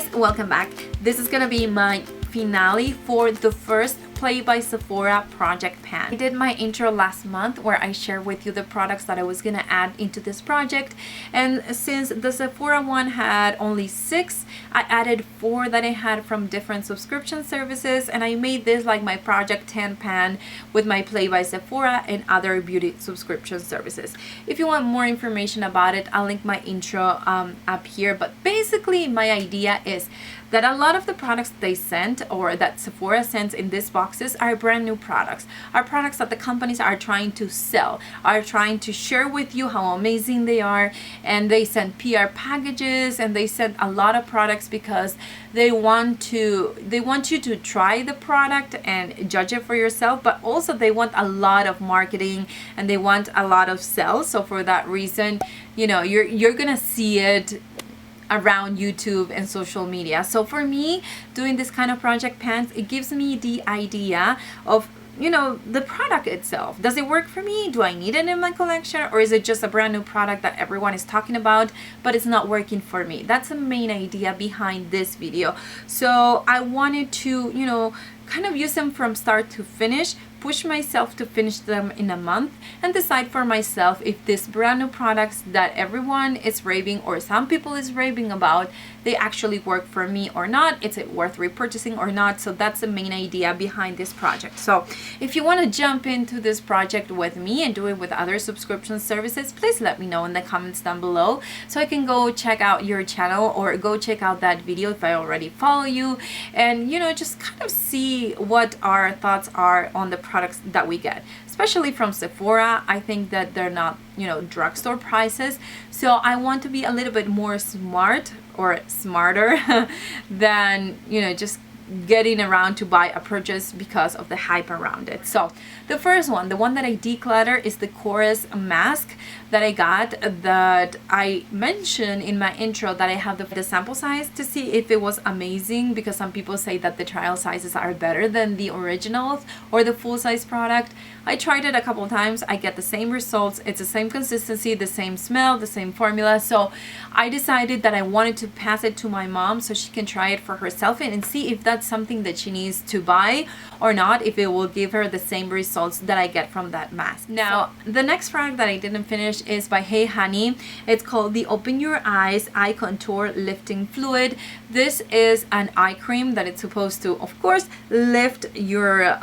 guys, welcome back. This is gonna be my finale for the first Play by Sephora project pan. I did my intro last month where I shared with you the products that I was gonna add into this project, and since the Sephora one had only 6, I added 4 that I had from different subscription services, and I made this like my project 10 pan with my Play by Sephora and other beauty subscription services. If you want more information about it, I'll link my intro up here, but basically my idea is that a lot of the products they sent or that Sephora sends in these boxes are brand new products, are products that the companies are trying to sell, are trying to share with you how amazing they are, and they send PR packages and they send a lot of products because they want you to try the product and judge it for yourself, but also they want a lot of marketing and they want a lot of sales. So for that reason, you know, you're gonna see it around YouTube and social media. So for me, doing this kind of project pans, it gives me the idea of, you know, the product itself. Does it work for me? Do I need it in my collection? Or is it just a brand new product that everyone is talking about, but it's not working for me? That's the main idea behind this video. So I wanted to, you know, kind of use them from start to finish, push myself to finish them in a month, and decide for myself if these brand new products that everyone is raving or some people is raving about, they actually work for me or not. Is it worth repurchasing or not? So that's the main idea behind this project. So if you want to jump into this project with me and do it with other subscription services, please let me know in the comments down below so I can go check out your channel or go check out that video if I already follow you, and you know, just kind of see what our thoughts are on the products that we get, especially from Sephora. I think that they're not, you know, drugstore prices, so I want to be a little bit more smart or smarter than, you know, just getting around to buy a purchase because of the hype around it. So the first one, the one that I declutter, is the KORRES mask that I got, that I mentioned in my intro that I have the sample size to see if it was amazing, because some people say that the trial sizes are better than the originals or the full-size product. I tried it a couple times. I get the same results. It's the same consistency, the same smell, the same formula. So I decided that I wanted to pass it to my mom so she can try it for herself and see if that's something that she needs to buy or not, if it will give her the same results that I get from that mask. Now, the next product that I didn't finish is by Hey Honey. It's called the Open Your Eyes Eye Contour Lifting Fluid. This is an eye cream that it's supposed to, of course, lift your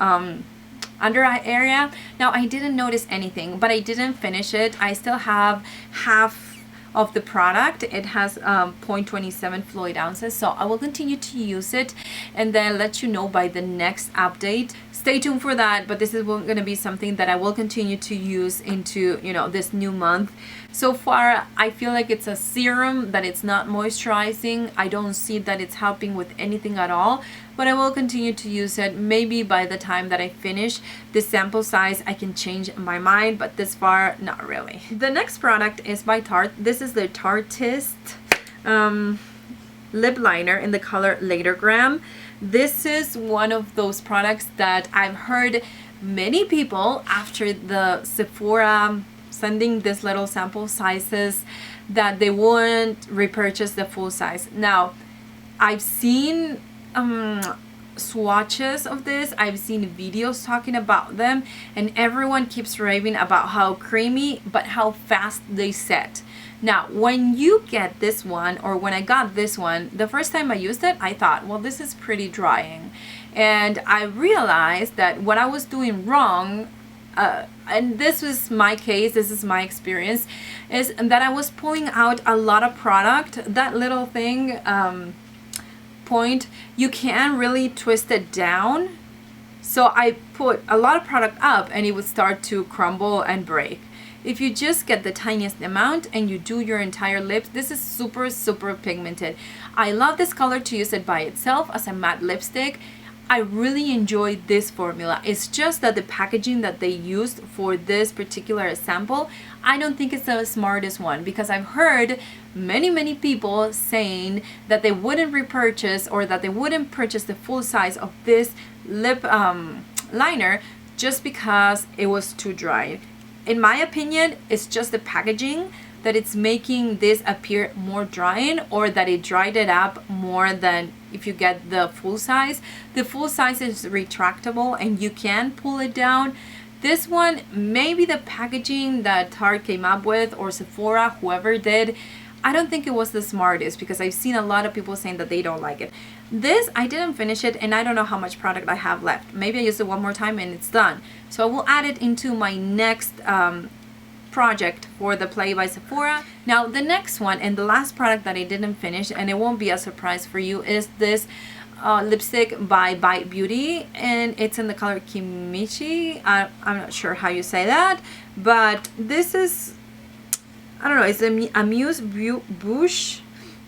under eye area. Now, I didn't notice anything, but I didn't finish it. I still have half of the product. It has 0.27 fluid ounces, so I will continue to use it and then let you know by the next update. Stay tuned for that, but this is going to be something that I will continue to use into, you know, this new month. So far, I feel like it's a serum, that it's not moisturizing. I don't see that it's helping with anything at all, but I will continue to use it. Maybe by the time that I finish the sample size, I can change my mind, but this far, not really. The next product is by Tarte. This is the Tartist lip liner in the color Latergram. This is one of those products that I've heard many people after the Sephora sending this little sample sizes that they wouldn't repurchase the full size. Now, I've seen swatches of this, I've seen videos talking about them, and everyone keeps raving about how creamy but how fast they set. Now, when you get this one, or when I got this one, the first time I used it, I thought, well, this is pretty drying. And I realized that what I was doing wrong, and this was my case, this is my experience, is that I was pulling out a lot of product. That little thing, point, you can't really twist it down. So I put a lot of product up and it would start to crumble and break. If you just get the tiniest amount and you do your entire lips, this is super, super pigmented. I love this color to use it by itself as a matte lipstick. I really enjoy this formula. It's just that the packaging that they used for this particular sample, I don't think it's the smartest one, because I've heard many people saying that they wouldn't repurchase or that they wouldn't purchase the full size of this lip liner just because it was too dry. In my opinion, it's just the packaging that it's making this appear more drying, or that it dried it up more than if you get the full size. The full size is retractable and you can pull it down. This one, maybe the packaging that Tarte came up with, or Sephora, whoever did, I don't think it was the smartest, because I've seen a lot of people saying that they don't like it. This, I didn't finish it, and I don't know how much product I have left. Maybe I use it one more time and it's done. So I will add it into my next project for the Play by Sephora. Now the next one and the last product that I didn't finish, and it won't be a surprise for you, is this lipstick by Bite Beauty, and it's in the color Kimchi. I'm not sure how you say that, but this is, I don't know, it's a Amuse Bouche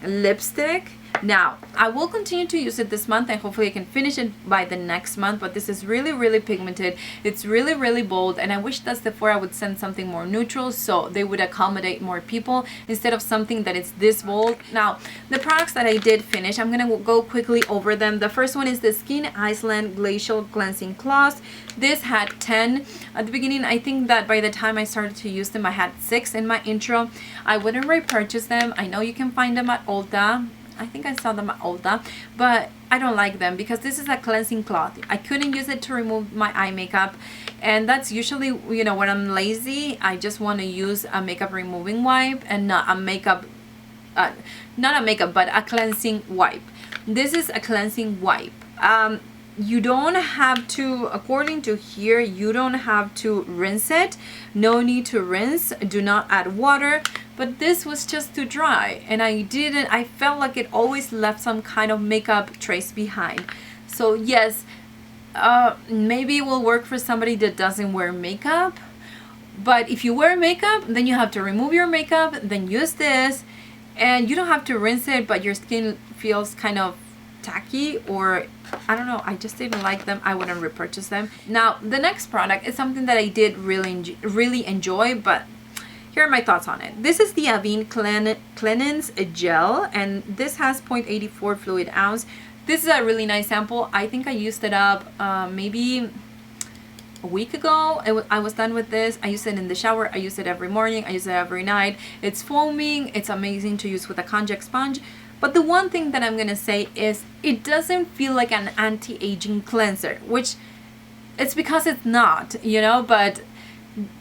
lipstick. Now I will continue to use it this month, and hopefully I can finish it by the next month, but this is really pigmented. It's really bold, and I wish that Sephora would send something more neutral so they would accommodate more people instead of something that is this bold. Now the products that I did finish, I'm gonna go quickly over them. The first one is the Skin Iceland Glacial Cleansing Cloths. This had 10 at the beginning. I think that by the time I started to use them, I had 6 in my intro. I wouldn't repurchase them. I know you can find them at Ulta. I think I saw them at Ulta, but I don't like them because this is a cleansing cloth. I couldn't use it to remove my eye makeup, and that's usually, you know, when I'm lazy, I just want to use a makeup removing wipe and not a makeup, but a cleansing wipe. This is a cleansing wipe. You don't have to, according to here, you don't have to rinse it. No need to rinse. Do not add water. But this was just too dry, and I felt like it always left some kind of makeup trace behind. So yes, maybe it will work for somebody that doesn't wear makeup, but if you wear makeup, then you have to remove your makeup, then use this, and you don't have to rinse it, but your skin feels kind of tacky, or I don't know, I just didn't like them. I wouldn't repurchase them. Now the next product is something that I did really enjoy, but here are my thoughts on it. This is the Avene Cleanse Gel, and this has 0.84 fluid ounce. This is a really nice sample. I think I used it up maybe a week ago. I was done with this. I use it in the shower. I use it every morning. I use it every night. It's foaming. It's amazing to use with a contact sponge. But the one thing that I'm gonna say is it doesn't feel like an anti-aging cleanser, which it's because it's not, you know, but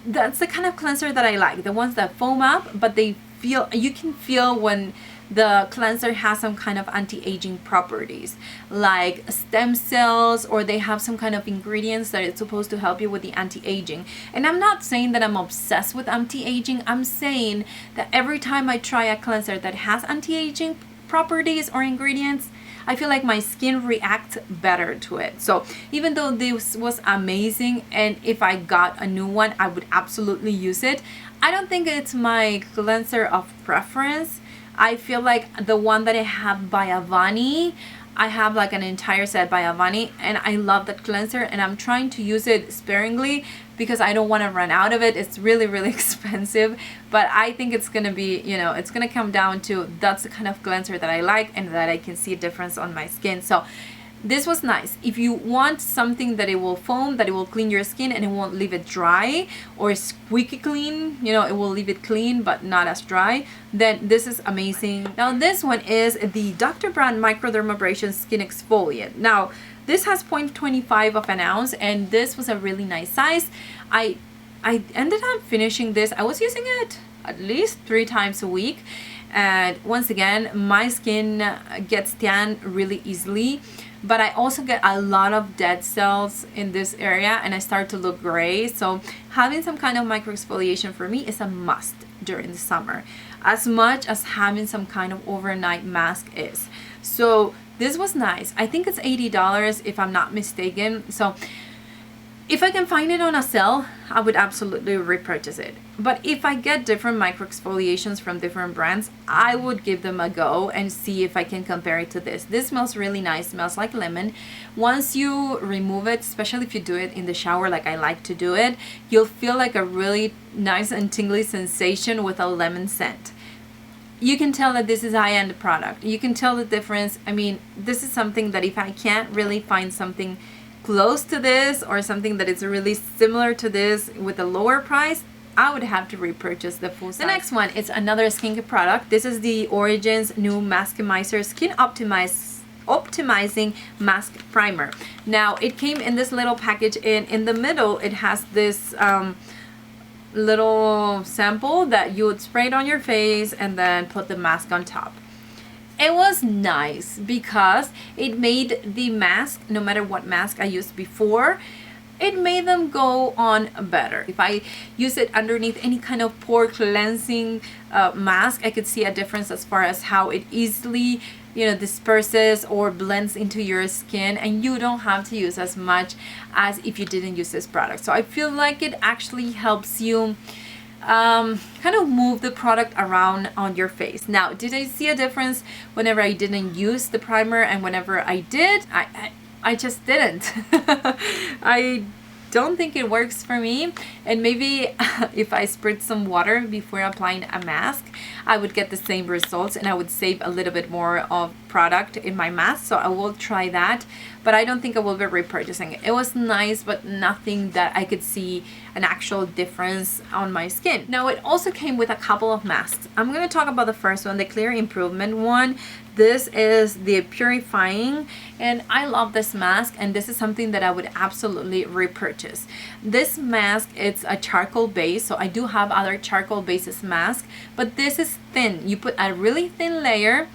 that's the kind of cleanser that I like, the ones that foam up, but they feel, you can feel when the cleanser has some kind of anti-aging properties, like stem cells, or they have some kind of ingredients that it's supposed to help you with the anti-aging. And I'm not saying that I'm obsessed with anti-aging. I'm saying that every time I try a cleanser that has anti-aging properties or ingredients, I feel like my skin reacts better to it. So even though this was amazing, and if I got a new one, I would absolutely use it, I don't think it's my cleanser of preference. I feel like the one that I have by Avene, I have like an entire set by Avene, and I love that cleanser, and I'm trying to use it sparingly because I don't want to run out of it. It's really expensive, but I think it's gonna be, you know, it's gonna come down to that's the kind of cleanser that I like and that I can see a difference on my skin. So this was nice. If you want something that it will foam, that it will clean your skin and it won't leave it dry or squeaky clean, you know, it will leave it clean but not as dry, then this is amazing. Now this one is the Dr. Brand Microdermabrasion Skin Exfoliant. Now this has 0.25 of an ounce, and this was a really nice size. I ended up finishing this. I was using it at least 3 times a week, and once again, my skin gets tan really easily, but I also get a lot of dead cells in this area, and I start to look gray. So having some kind of micro exfoliation for me is a must during the summer, as much as having some kind of overnight mask is. So this was nice. I think it's $80 if I'm not mistaken. So if I can find it on a sale, I would absolutely repurchase it. But if I get different micro exfoliations from different brands, I would give them a go and see if I can compare it to this. This smells really nice, smells like lemon. Once you remove it, especially if you do it in the shower like I like to do it, you'll feel like a really nice and tingly sensation with a lemon scent. You can tell that this is a high-end product. You can tell the difference. I mean, this is something that if I can't really find something close to this or something that is really similar to this with a lower price, I would have to repurchase the full size. The next one is another skincare product. This is the Origins new Maskimizer Skin Optimizing Mask Primer. Now it came in this little package, and in the middle it has this little sample that you would spray it on your face and then put the mask on top. It was nice because it made the mask, no matter what mask I used before, it made them go on better. If I use it underneath any kind of pore cleansing mask, I could see a difference as far as how it easily, you know, disperses or blends into your skin, and you don't have to use as much as if you didn't use this product. So I feel like it actually helps you kind of move the product around on your face. Now, did I see a difference whenever I didn't use the primer and whenever I did? I just didn't. I don't think it works for me, and maybe if I sprayed some water before applying a mask, I would get the same results and I would save a little bit more of product in my mask. So I will try that, but I don't think I will be repurchasing it. It was nice, but nothing that I could see an actual difference on my skin. Now it also came with a couple of masks. I'm going to talk about the first one, the Clear Improvement one. This is the purifying, and I love this mask, and this is something that I would absolutely repurchase. This mask, it's a charcoal base, so I do have other charcoal bases mask, but this is thin. You put a really thin layer.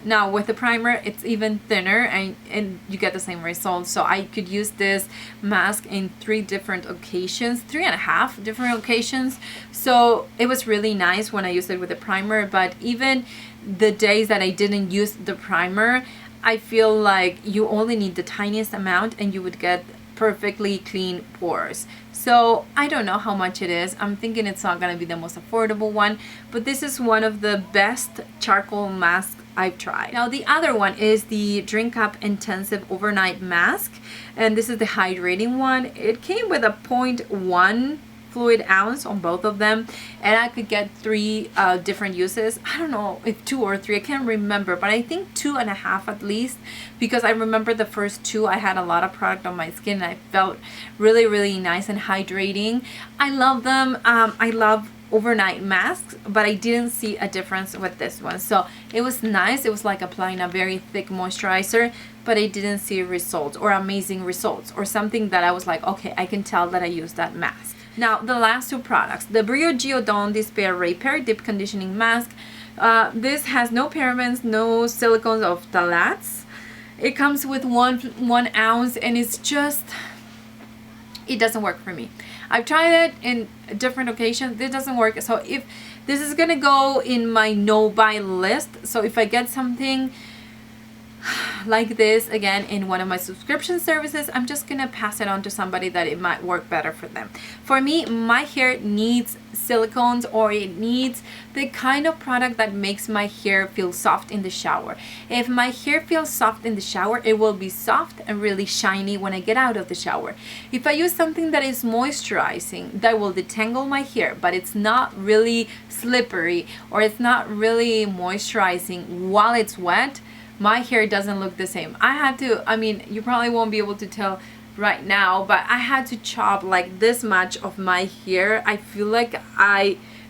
Now with the primer, it's even thinner, and you get the same results. So I could use this mask in 3 different occasions, 3.5 different occasions. So it was really nice when I used it with the primer, but even the days that I didn't use the primer, I feel like you only need the tiniest amount and you would get perfectly clean pores. So I don't know how much it is. I'm thinking it's not going to be the most affordable one, but this is one of the best charcoal masks I've tried. Now the other one is the Drink Up Intensive Overnight Mask, and this is the hydrating one. It came with a 0.1 fluid ounce on both of them, and I could get 3 different uses. I don't know if 2 or 3, I can't remember, but I think 2.5 at least, because I remember the first 2 I had a lot of product on my skin and I felt really nice and hydrating. I love them. I love overnight masks, but I didn't see a difference with this one. So it was nice. It was like applying a very thick moisturizer, but I didn't see results or amazing results or something that I was like, okay, I can tell that I used that mask. Now the last 2 products, the Brio Geodon Despair Repair Deep Conditioning Mask. This has no parabens, no silicones of phthalates. It comes with one ounce, and it's just, it doesn't work for me. I've tried it in different occasions. This doesn't work. So if this is gonna go in my no buy list, so if I get something like this again in one of my subscription services, I'm just gonna pass it on to somebody that it might work better for them. For me, my hair needs silicones, or it needs the kind of product that makes my hair feel soft in the shower. If my hair feels soft in the shower, it will be soft and really shiny when I get out of the shower. If I use something that is moisturizing, that will detangle my hair, but it's not really slippery, or it's not really moisturizing while it's wet, my hair doesn't look the same. I had to, I mean, you probably won't be able to tell right now, but I had to chop like this much of my hair. I feel like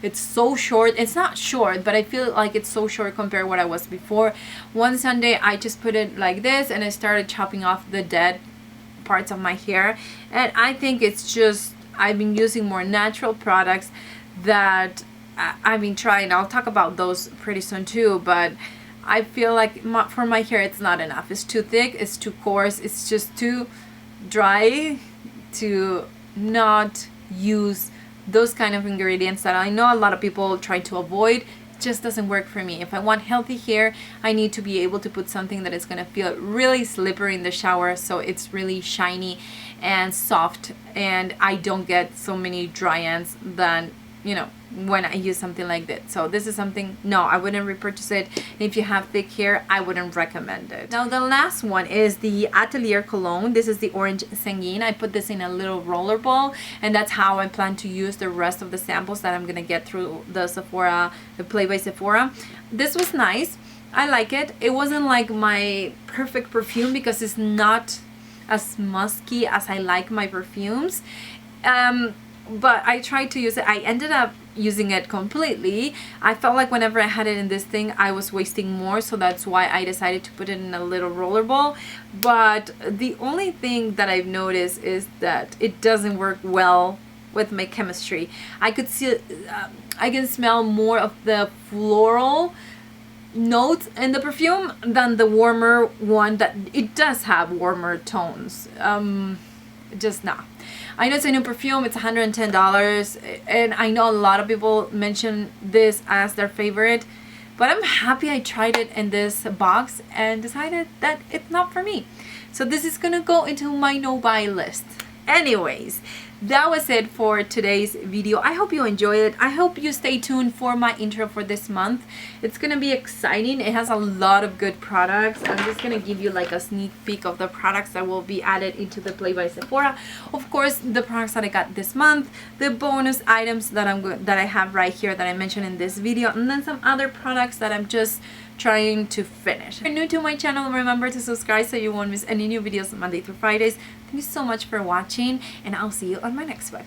it's so short. It's not short, but I feel like it's so short compared to what I was before. One Sunday I just put it like this and I started chopping off the dead parts of my hair, and I think it's just, I've been using more natural products that I've been trying. I'll talk about those pretty soon too, but I feel like for my hair it's not enough. It's too thick, it's too coarse, it's just too dry to not use those kind of ingredients that I know a lot of people try to avoid. It just doesn't work for me. If I want healthy hair, I need to be able to put something that is going to feel really slippery in the shower, so it's really shiny and soft, and I don't get so many dry ends than, you know, when I use something like this. So this is something, no, I wouldn't repurchase it. If you have thick hair, I wouldn't recommend it. Now the last one is the Atelier Cologne. This is the Orange Sanguine. I put this in a little roller ball, and that's how I plan to use the rest of the samples that I'm gonna get through the Sephora, the Play by Sephora. This was nice. I like it. It wasn't like my perfect perfume because it's not as musky as I like my perfumes. but I tried to use it. I ended up using it completely. I felt like whenever I had it in this thing, I was wasting more, so that's why I decided to put it in a little roller ball. But the only thing that I've noticed is that it doesn't work well with my chemistry. I could see I can smell more of the floral notes in the perfume than the warmer one, that it does have warmer tones. Just not. I know it's a new perfume, it's $110, and I know a lot of people mention this as their favorite, but I'm happy I tried it in this box and decided that it's not for me. So this is gonna go into my no-buy list. Anyways, that was it for today's video. I hope you enjoyed it. I hope you stay tuned for my intro for this month. It's gonna be exciting. It has a lot of good products. I'm just gonna give you like a sneak peek of the products that will be added into the Play by Sephora. Of course, the products that I got this month, the bonus items that I have right here that I mentioned in this video, and then some other products that I'm just trying to finish. If you're new to my channel, remember to subscribe so you won't miss any new videos Monday through Fridays. Thank you so much for watching, and I'll see you on my next one.